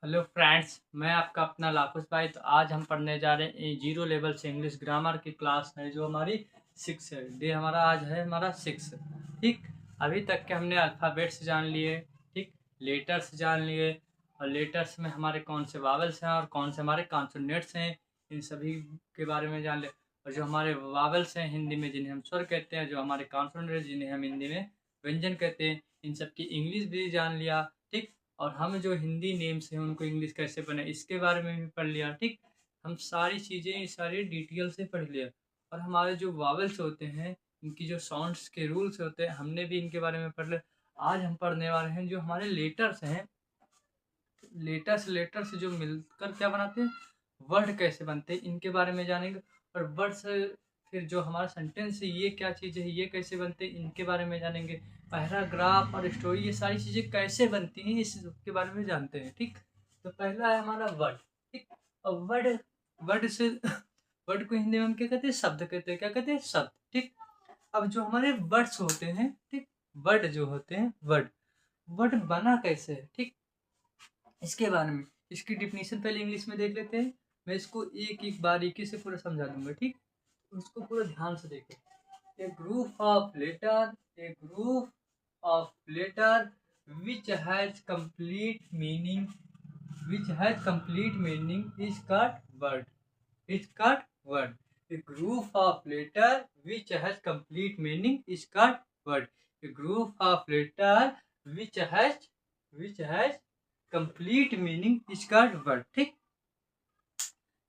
Hello friends, मैं आपका अपना लाखुस भाई। तो आज हम पढ़ने जा रहे हैं जीरो लेवल से इंग्लिश ग्रामर की क्लास है जो हमारी 6 है। डे हमारा आज है हमारा 6। ठीक, अभी तक के हमने अल्फ़ाबेट्स जान लिए, ठीक, लेटर्स जान लिए, और लेटर्स में हमारे कौन से वावल्स हैं और कौन से हमारे कॉन्सोनेंट्स हैं, इन सभी के बारे में जान लिया। और जो हमारे वावल्स हैं हिंदी में जिन्हें हम स्वर कहते हैं, जो हमारे कॉन्सोनेंट्स जिन्हें हम हिंदी में व्यंजन कहते हैं, इन सब की इंग्लिश भी जान लिया। ठीक, और हम जो हिंदी नेम्स हैं उनको इंग्लिश कैसे बने इसके बारे में भी पढ़ लिया। ठीक, हम सारी चीज़ें सारी डिटेल से पढ़ लिया। और हमारे जो वावल्स होते हैं, इनकी जो साउंड्स के रूल्स होते हैं, हमने भी इनके बारे में पढ़ लिया। आज हम पढ़ने वाले हैं जो हमारे लेटर्स हैं। लेटर्स जो मिलकर क्या बनाते हैं, वर्ड कैसे बनते हैं, इनके बारे में जानेंगे। और वर्ड से फिर जो हमारा सेंटेंस है, ये क्या चीज़ है, ये कैसे बनते हैं, इनके बारे में जानेंगे। पैराग्राफ और स्टोरी, ये सारी चीज़ें कैसे बनती हैं इसके बारे में जानते हैं। ठीक, तो पहला है हमारा वर्ड। ठीक, और वर्ड वर्ड से वर्ड को हिंदी में हम क्या कहते हैं, शब्द कहते हैं। क्या कहते हैं, शब्द। ठीक, अब जो हमारे वर्ड्स होते हैं, ठीक, वर्ड जो होते हैं, वर्ड वर्ड बना कैसे है, ठीक, इसके बारे में, इसकी डिफिनीशन पहले इंग्लिश में देख लेते हैं। मैं इसको एक एक बारीकी से पूरा समझा दूंगा। ठीक, उसको पूरा ध्यान से देखें। A group of letter, a group of letter which has complete meaning, which has complete meaning is called word, is called word. A group of letter which has complete meaning is called word. A group of letter which has complete meaning is called word. ठीक,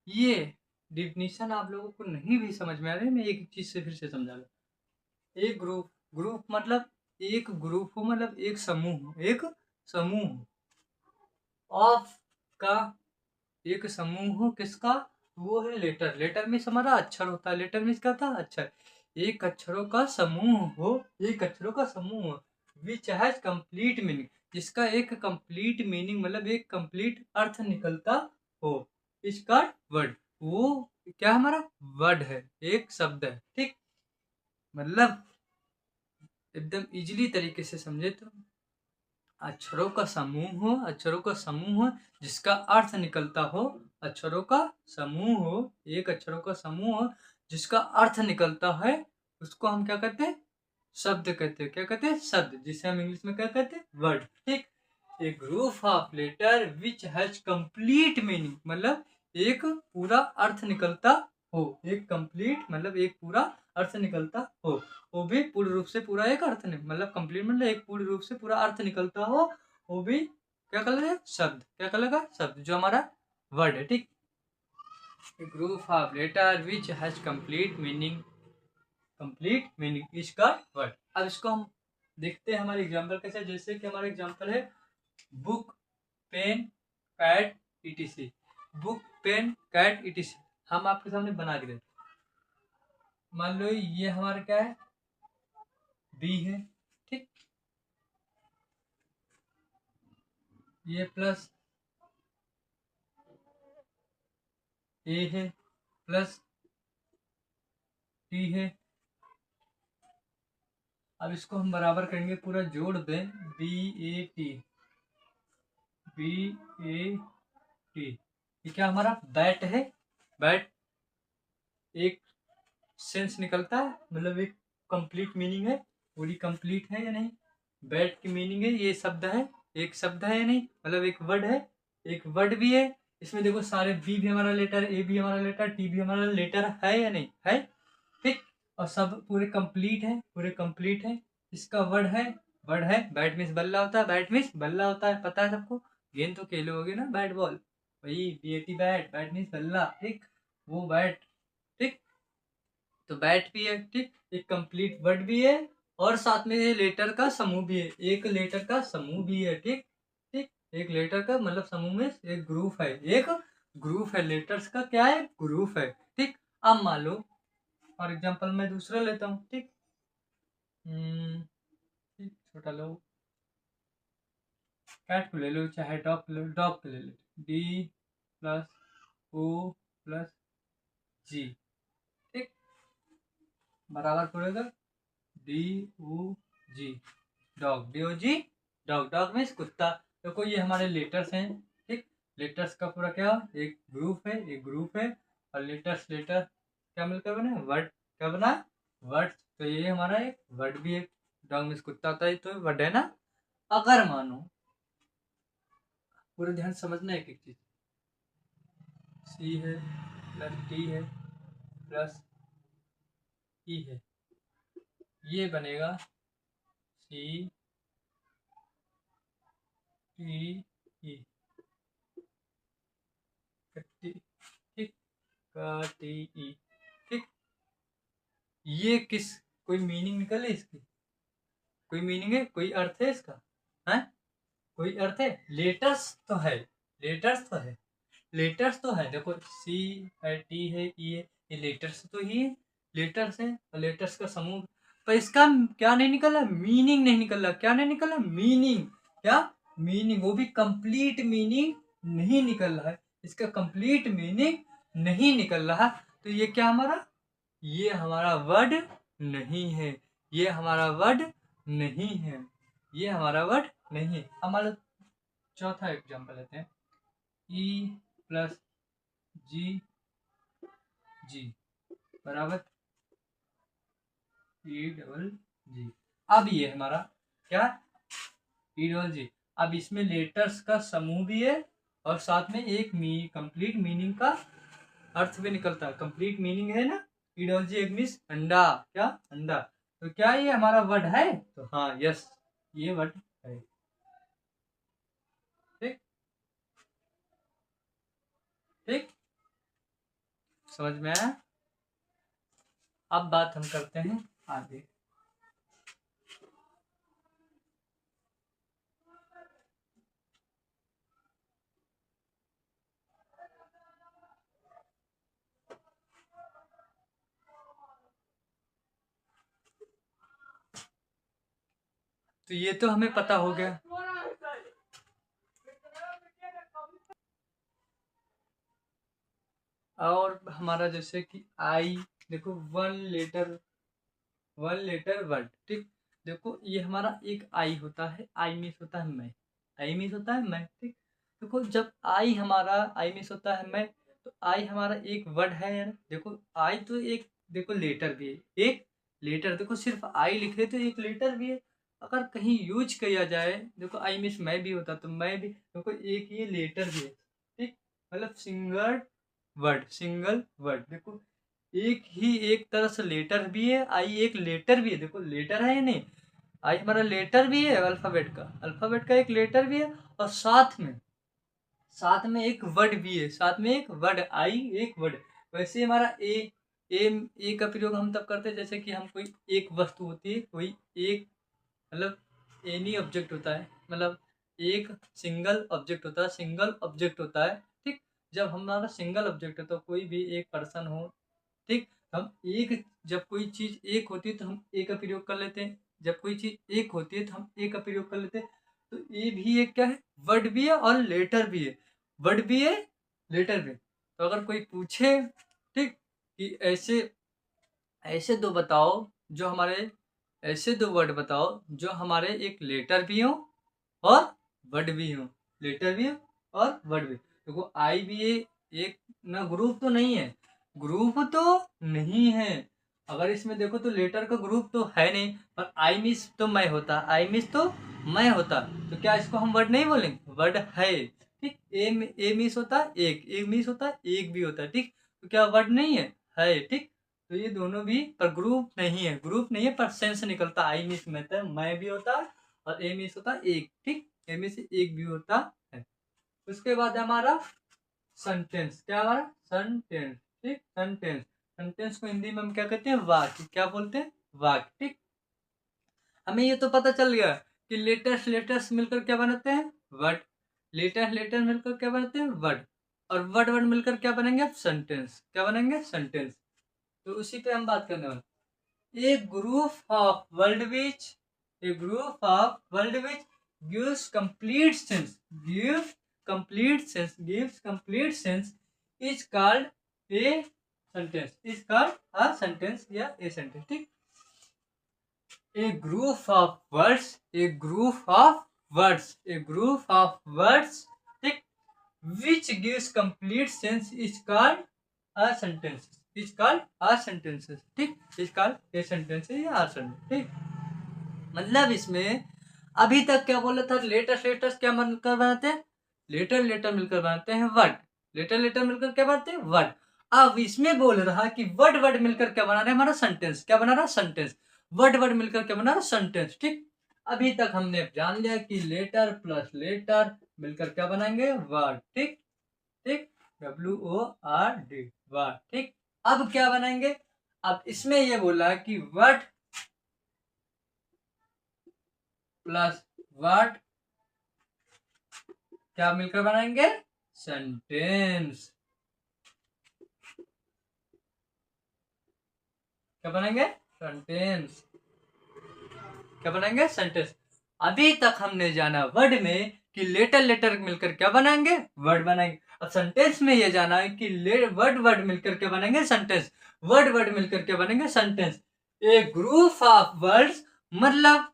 ये definition आप लोगों को नहीं भी समझ में आ रही है, मैं एक चीज से फिर से समझा दूं। एक ग्रुप, ग्रुप मतलब एक ग्रुप हो, मतलब एक समूह हो, एक समूह ऑफ का, एक समूह हो किसका, वो है लेटर। लेटर मीन्स हमारा अक्षर होता है। लेटर मीन्स क्या था, अक्षर। एक अक्षरों का समूह हो, एक अक्षरों का समूह हो, विच हैज कंप्लीट मीनिंग, जिसका एक कंप्लीट मीनिंग मतलब एक कंप्लीट अर्थ निकलता हो, इसका वर्ड। वो क्या हमारा वर्ड है, एक शब्द है। ठीक, मतलब एकदम इजीली तरीके से समझे तो अक्षरों का समूह हो, अक्षरों का समूह जिसका अर्थ निकलता हो, अक्षरों का समूह हो, एक अक्षरों का समूह हो जिसका अर्थ निकलता है, उसको हम क्या कहते हैं, शब्द कहते हैं। क्या कहते हैं, शब्द, जिसे हम इंग्लिश में क्या कहते हैं, वर्ड। ठीक, a group of letter which has complete meaning, मतलब एक पूरा अर्थ निकलता हो, एक कंप्लीट मतलब एक पूरा अर्थ निकलता हो, वो भी पूर्ण रूप से पूरा एक अर्थ नहीं, मतलब कंप्लीट मतलब एक पूर्ण रूप से पूरा अर्थ निकलता हो, वो भी क्या कलर है, शब्द। क्या कलर का, शब्द, जो हमारा वर्ड है। ठीक, group of letter which has complete meaning इसका वर्ड। अब इसको हम देखते हैं हमारे एग्जाम्पल के साथ। जैसे कि हमारा एग्जाम्पल है book, pen, cat, ETC. Book, pen, cat, ETC हम आपके सामने बना के देते। मान लो ये हमारा क्या है, बी है। ठीक, ये प्लस ए है, प्लस टी है। अब इसको हम बराबर करेंगे, पूरा जोड़ दें, B A T, B A T. ये क्या हमारा बैट है। बैट एक सेंस निकलता है, मतलब एक कंप्लीट मीनिंग है, पूरी कंप्लीट है या नहीं। बैट की मीनिंग है, ये शब्द है, एक शब्द है या नहीं, मतलब एक वर्ड है, एक वर्ड भी है। इसमें देखो सारे बी भी हमारा लेटर, ए भी हमारा लेटर, टी भी हमारा लेटर है या नहीं है। ठीक, और सब पूरे कंप्लीट है, पूरे कंप्लीट है। इसका वर्ड है, वर्ड है। बैट मीन्स बल्ला होता है, बैट मीन्स बल्ला होता है, पता है सबको। गेंद तो खेले होगे ना, बैट बॉल, वही बीएटी बैट, बैट मीन्स बल्ला। ठीक, वो बैट। ठीक, तो बैट भी है। ठीक, एक कंप्लीट वर्ड भी है, और साथ में ये लेटर का समूह भी है, एक लेटर का समूह भी है। ठीक, ठीक, एक लेटर का मतलब समूह में एक ग्रुप है, एक ग्रुप है लेटर्स का, क्या है, ग्रुप है। ठीक, अब मान लो फॉर एग्जाम्पल मैं दूसरा लेता हूँ। ठीक, ठीक, छोटा लो, कैट को ले लो, चाहे डॉग को ले लो, डॉग को ले लो, डी प्लस ओ प्लस जी। ठीक, बराबर पड़ेगा डी ओ जी, डॉग, डी ओ जी, डॉग। डॉग मीन्स कुत्ता। देखो ये हमारे लेटर्स हैं। ठीक, लेटर्स का पूरा क्या, एक ग्रुप है, एक ग्रुप है, और लेटर्स लेटर क्या मिलकर बना, वर्ड क्या बना, वर्ड। तो ये हमारा एक वर्ड भी है, डॉग में कुत्ता होता है तो वर्ड है ना। अगर मानो, पूरे ध्यान समझना एक एक चीज, सी है प्लस टी है प्लस ई है, ये बनेगा सी टी ई, ठीक, टी ई, ठीक। ये किस, कोई मीनिंग निकले इसकी, कोई मीनिंग है, कोई अर्थ है इसका, है कोई अर्थ है? लेटर्स तो है, लेटर्स तो है, लेटर्स तो है, देखो सी है, टी है, ई है, ये लेटर्स तो ही है, लेटर्स है, और लेटर्स का समूह। पर इसका क्या नहीं निकला, मीनिंग नहीं निकला, क्या नहीं निकला, मीनिंग, क्या मीनिंग, वो भी कंप्लीट मीनिंग नहीं निकल रहा है, इसका कंप्लीट मीनिंग नहीं निकल रहा। तो ये क्या हमारा, ये हमारा वर्ड नहीं है, ये हमारा वर्ड नहीं है, ये हमारा वर्ड नहीं है। हमारा चौथा एग्जांपल लेते हैं, ई प्लस जी जी बराबर ई डबल जी। अब ये हमारा क्या, ई डबल जी। अब इसमें लेटर्स का समूह भी है, और साथ में एक कंप्लीट मीनिंग का अर्थ भी निकलता है, कंप्लीट मीनिंग है ना। ई डबल जी एक मीन्स अंडा, क्या अंडा। तो क्या ये हमारा वर्ड है, तो हाँ यस, ये वर्ड है, ठीक ठीक, समझ में आया। अब बात हम करते हैं आगे। तो ये तो हमें पता हो गया, और हमारा जैसे कि आई, देखो वन लेटर वर्ड, ठीक। देखो ये हमारा एक आई होता है, आई मीन्स होता है मैं, आई मीन्स होता है मैं, ठीक। देखो जब आई हमारा आई मीन्स होता है मैं, तो आई हमारा एक वर्ड है यार, देखो आई तो एक, देखो लेटर भी है, एक लेटर, देखो सिर्फ आई लिखे तो एक लेटर भी है। अगर कहीं यूज किया जाए, देखो आई मीन्स मैं भी होता, तो मैं भी, देखो एक ये लेटर भी है, ठीक। मतलब सिंगल वर्ड, देखो एक ही, एक तरह से लेटर भी है, आई एक लेटर भी है, देखो लेटर है या नहीं, आई हमारा लेटर भी है, अल्फाबेट का एक लेटर भी है, और साथ में एक वर्ड भी है, साथ में एक वर्ड, आई एक वर्ड। वैसे हमारा ए का प्रयोग हम तब करते हैं जैसे कि हम कोई एक वस्तु होती है, कोई एक, मतलब एनी ऑब्जेक्ट होता है, मतलब एक सिंगल ऑब्जेक्ट होता है, सिंगल ऑब्जेक्ट होता है, ठीक। जब हमारा सिंगल ऑब्जेक्ट है तो कोई भी एक पर्सन हो, ठीक। हम एक, जब कोई चीज एक होती है तो हम ए का प्रयोग कर लेते हैं, जब कोई चीज एक होती है तो हम ए का प्रयोग कर लेते हैं। तो ये भी एक क्या है, वर्ड भी है और लेटर भी है, वर्ड भी है, लेटर भी है। तो अगर कोई पूछे, ठीक, कि ऐसे ऐसे दो बताओ जो हमारे, ऐसे दो वर्ड बताओ जो हमारे एक लेटर भी हो और वर्ड भी हो, लेटर भी हो और वर्ड भी। देखो आई भी एक ना, ग्रुप तो नहीं है, ग्रुप तो नहीं है। अगर इसमें देखो तो लेटर का ग्रुप तो है नहीं, पर आई मिस तो मैं होता, आई मिस तो मैं होता, तो क्या इसको हम वर्ड नहीं बोलेंगे, वर्ड है, ठीक। ए मिस होता है, एक मिस होता है, एक भी होता है, ठीक। तो क्या वर्ड नहीं है, ठीक। तो ये दोनों भी, पर ग्रुप नहीं है, पर सेंस निकलता, आई मिस में तो मैं भी होता है, और ए मिस होता है एक, ठीक, ए मिस एक भी होता है। उसके बाद हमारा सेंटेंस, क्या हमारा सेंटेंस, ठीक, सेंटेंस। सेंटेंस को हिंदी में हम क्या कहते हैं, वाक्य, क्या बोलते हैं, वाक्य, ठीक। हमें ये तो पता चल गया कि लेटर्स मिलकर क्या बनाते हैं, वर्ड, लेटर मिलकर क्या बनाते हैं, वर्ड, और वर्ड मिलकर क्या बनेंगे, सेंटेंस, क्या बनेंगे, सेंटेंस। तो उसी पे हम बात करने वाले। A group of word which a group of word which gives complete sense, gives complete sense is called a sentence, is called a sentence या a sentence, ठीक। A group of words, a group of words, a group of words, ठीक, which gives complete sense is called a sentence. is called a sentences. ठीक, is called a sentence या a sentence. ठीक, मतलब इसमें अभी तक क्या बोला था, लेटर्स लेटर्स क्या मिलकर बनाते हैं, लेटर लेटर मिलकर बनाते हैं वर्ड, लेटर लेटर मिलकर क्या बनाते हैं वर्ड। अब इसमें बोल रहा कि वर्ड वर्ड मिलकर क्या बना रहे हैं हमारा सेंटेंस, क्या बना रहा सेंटेंस, वर्ड वर्ड मिलकर क्या बना रहा सेंटेंस। ठीक, अभी तक हमने जान लिया कि लेटर प्लस लेटर मिलकर क्या बनाएंगे वर्ड। ठीक, ठीक, WORD वर्ड। ठीक, अब क्या बनाएंगे, अब इसमें ये बोला कि वर्ड प्लस वर्ड क्या मिलकर बनाएंगे सेंटेंस, क्या बनाएंगे सेंटेंस, क्या बनाएंगे सेंटेंस। अभी तक हमने जाना वर्ड में कि लेटर लेटर मिलकर क्या बनाएंगे वर्ड बनाएंगे। अब सेंटेंस में ये जाना है कि वर्ड वर्ड मिलकर क्या बनाएंगे सेंटेंस, वर्ड वर्ड मिलकर क्या बनेंगे sentence. A group of words मतलब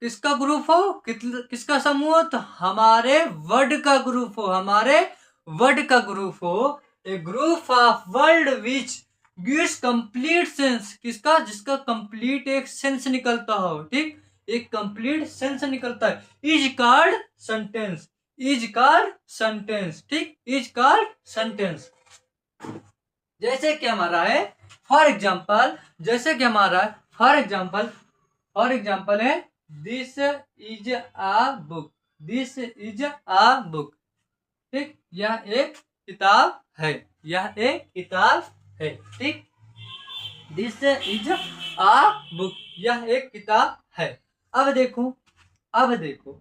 किसका ग्रुप हो, किसका समूह हो, तो हमारे वर्ड का ग्रुप हो, हमारे वर्ड का ग्रुप हो। A group of word which gives complete sense, किसका, जिसका कंप्लीट एक सेंस निकलता हो। ठीक, एक कंप्लीट सेंस निकलता है, is called sentence, is called sentence. ठीक, इज कॉल्ड सेंटेंस। जैसे कि हमारा है फॉर एग्जाम्पल, जैसे कि हमारा फॉर एग्जाम्पल है this is a book, this is a book. ठीक, यह एक किताब है, यह एक किताब है। ठीक, दिस इज अ बुक, यह एक किताब है। अब देखो, अब देखो,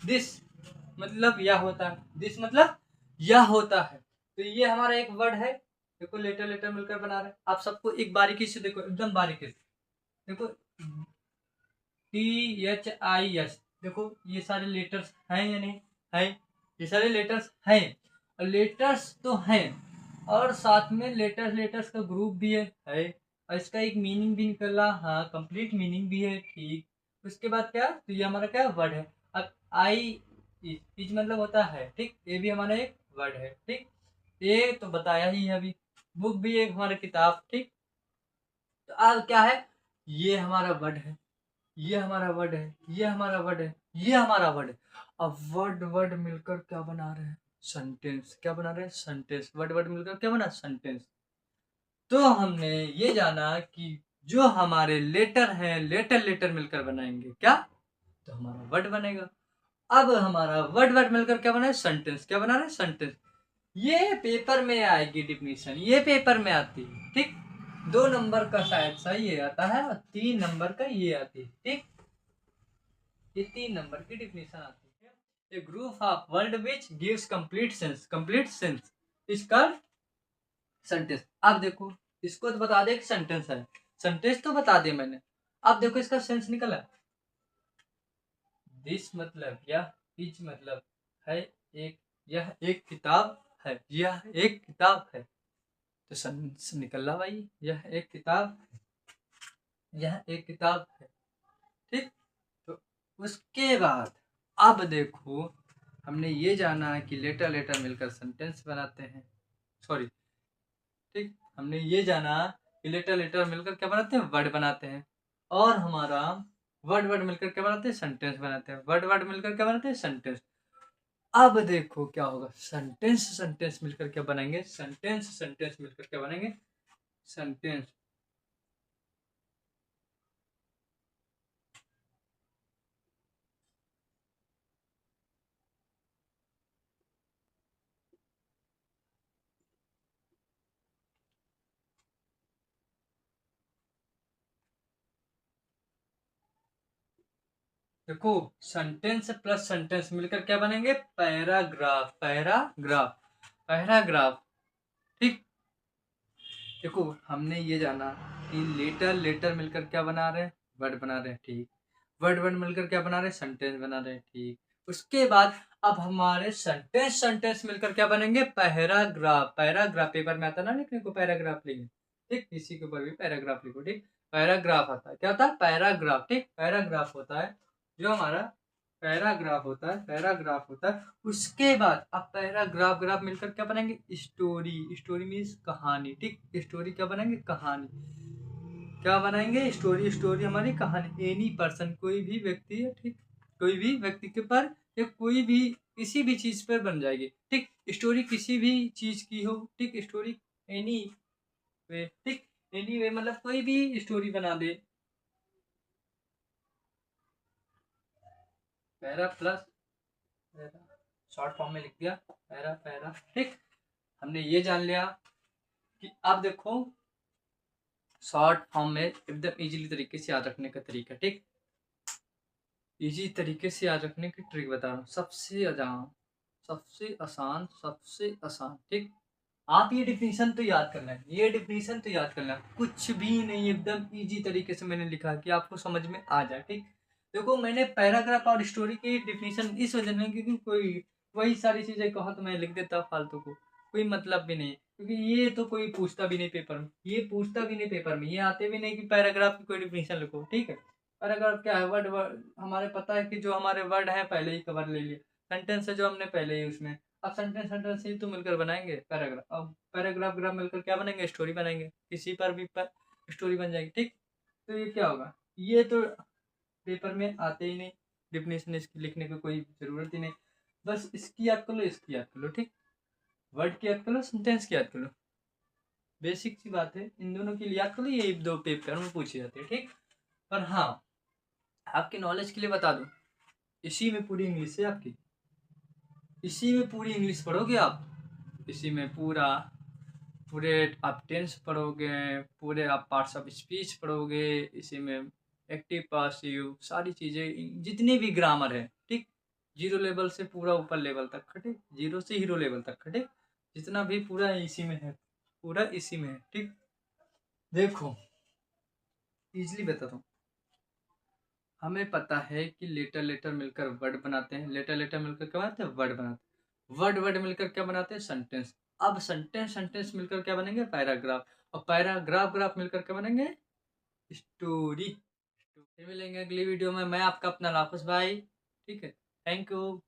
दिस मतलब यह होता है, दिस मतलब यह होता है, तो ये हमारा एक वर्ड है। देखो लेटर लेटर मिलकर बना रहे हैं। आप सबको एक बारीकी से देखो, एकदम बारीकी से देखो, THIS, देखो ये सारे लेटर्स हैं या नहीं है, ये सारे लेटर्स हैं, और लेटर्स तो हैं और साथ में लेटर्स लेटर्स का ग्रुप भी है और इसका एक मीनिंग भी निकला, हाँ कंप्लीट मीनिंग भी है। ठीक, उसके बाद क्या, तो ये हमारा क्या वर्ड है। अब आई इज मतलब होता है। ठीक, ये भी हमारा एक वर्ड है। ठीक, ये तो बताया ही है अभी, बुक भी एक हमारा किताब। ठीक, तो अब क्या है, ये हमारा वर्ड है, ये हमारा वर्ड है, ये हमारा वर्ड है, ये हमारा वर्ड है। अब वर्ड वर्ड मिलकर क्या बना रहे हैं सेंटेंस, क्या बना रहे हैं सेंटेंस, वर्ड वर्ड मिलकर क्या बना सेंटेंस। तो हमने ये जाना कि जो हमारे लेटर हैं लेटर लेटर मिलकर बनाएंगे क्या, तो हमारा वर्ड बनेगा। अब हमारा वर्ड वर्ड मिलकर क्या बना है सेंटेंस, क्या बना रहे हैं सेंटेंस। ये पेपर में आएगी डिफिनीशन, ये पेपर में आती है। ठीक, 2 नंबर का शायद सा ये आता है और 3 नंबर का ये आती है। ठीक, ये 3 नंबर की डिफिनीशन आती है। A group of word which gives complete sense, complete sense is called sentence. अब देखो, इसको तो बता दे कि सेंटेंस है, सेंटेंस तो बता दे मैंने। अब देखो इसका सेंस निकला, दिस मतलब यह, इज मतलब है एक, यह एक किताब है, यह एक किताब है, तो सेंस निकला भाई, यह एक किताब है, यह एक किताब है। ठीक, तो उसके बाद अब देखो, हमने ये जाना है कि लेटर लेटर मिलकर सेंटेंस बनाते हैं, सॉरी। ठीक, हमने ये जाना कि लेटर लेटर मिलकर क्या बनाते हैं वर्ड बनाते हैं, और हमारा वर्ड वर्ड मिलकर क्या बनाते हैं सेंटेंस बनाते हैं, वर्ड वर्ड मिलकर क्या बनाते हैं सेंटेंस। अब देखो क्या होगा, सेंटेंस सेंटेंस मिलकर क्या बनाएंगे सेंटेंस सेंटेंस मिलकर क्या बनाएंगे सेंटेंस। देखो सेंटेंस प्लस सेंटेंस मिलकर क्या बनेंगे पैराग्राफ, पैराग्राफ, पैराग्राफ। ठीक, देखो हमने ये जाना कि लेटर लेटर मिलकर क्या बना रहे हैं वर्ड बना रहे हैं। ठीक, वर्ड वर्ड मिलकर क्या बना रहे हैं सेंटेंस बना रहे हैं। ठीक, उसके बाद अब हमारे सेंटेंस सेंटेंस मिलकर क्या बनेंगे पैराग्राफ, पैराग्राफ पेपर में आता ना लिखने को पैराग्राफ लिखेंगे। ठीक, इसी के ऊपर भी पैराग्राफ लिखो। ठीक, पैराग्राफ आता है, क्या होता है पैराग्राफ। ठीक, पैराग्राफ होता है जो हमारा पैराग्राफ होता है, पैराग्राफ होता है। उसके बाद अब पैराग्राफ ग्राफ मिलकर क्या बनाएंगे, स्टोरी। स्टोरी मीन्स कहानी, ठीक। स्टोरी क्या बनाएंगे, कहानी। क्या बनाएंगे, स्टोरी। स्टोरी हमारी कहानी। एनी पर्सन, कोई भी व्यक्ति है, ठीक। कोई भी व्यक्ति के पर या कोई भी किसी भी चीज पर बन जाएगी, ठीक। स्टोरी किसी भी चीज की हो, ठीक। स्टोरी एनी वे, ठीक। एनी वे मतलब कोई भी स्टोरी बना दे। Para plus para, short form में लिख दिया पैरा पैरा, ठीक। हमने ये जान लिया कि अब देखो शॉर्ट फॉर्म में एकदम इजीली तरीके से याद रखने का तरीका, ठीक। इजी तरीके से याद रखने की ट्रिक बता रहा हूँ। सबसे आसान, सबसे आसान, सबसे आसान, ठीक। आप ये डिफिनीशन तो याद करना है, ये डिफिनीशन तो याद करना है। कुछ भी नहीं, एकदम इजी तरीके से मैंने लिखा है कि आपको समझ में आ जाए, ठीक। देखो मैंने पैराग्राफ और स्टोरी की डिफिनीशन इस वजह में, क्योंकि कोई वही सारी चीजें कहा तो मैं लिख देता फालतू को, कोई मतलब भी नहीं। क्योंकि ये तो कोई पूछता भी नहीं पेपर में, ये पूछता भी नहीं पेपर में, ये आते भी नहीं कि पैराग्राफ की कोई डिफिनीशन लिखो, ठीक है। पैराग्राफ क्या है, वर्ड वर्ड हमारे पता है कि जो हमारे वर्ड है पहले ही कवर ले लिए, सेंटेंस है जो हमने पहले ही उसमें, अब सेंटेंस सेंटेंस ही तो मिलकर बनाएंगे पैराग्राफ। अब पैराग्राफ ग्राफ मिलकर क्या बनेंगे, स्टोरी बनेंगे। किसी पर भी पर स्टोरी बन जाएगी, ठीक। तो ये क्या होगा, ये तो पेपर में आते ही नहीं, डिफिनेशन इसकी लिखने की कोई जरूरत ही नहीं। बस इसकी याद कर लो, इसकी याद कर लो, ठीक। वर्ड की याद कर लो, सेंटेंस की याद कर लो, बेसिक सी बात है। इन दोनों की याद कर लो, ये दो पेपर में पूछी जाती है, ठीक। पर हाँ, आपकी नॉलेज के लिए बता दूं, इसी में पूरी इंग्लिश है आपकी, इसी में पूरी इंग्लिश पढ़ोगे आप, इसी में पूरा पूरे आप टेंस पढ़ोगे, पूरे आप पार्ट्स ऑफ स्पीच पढ़ोगे, इसी में एक्टिव पासिव सारी चीज़ें, जितनी भी ग्रामर है, ठीक। जीरो लेवल से पूरा ऊपर लेवल तक, ठीक। जीरो से हीरो लेवल तक, ठीक। जितना भी पूरा इसी में है, पूरा इसी में है, ठीक। देखो इजली बताता हूँ। हमें पता है कि लेटर लेटर मिलकर वर्ड बनाते हैं, लेटर लेटर मिलकर क्या बनाते हैं, वर्ड बनाते हैं। वर्ड वर्ड मिलकर क्या बनाते हैं, सेंटेंस। अब सेंटेंस सेंटेंस मिलकर क्या बनेंगे, पैराग्राफ। और पैराग्राफ ग्राफ मिलकर क्या बनेंगे, स्टोरी। फिर मिलेंगे अगली वीडियो में। मैं आपका अपना राकेश भाई, ठीक है। Thank you.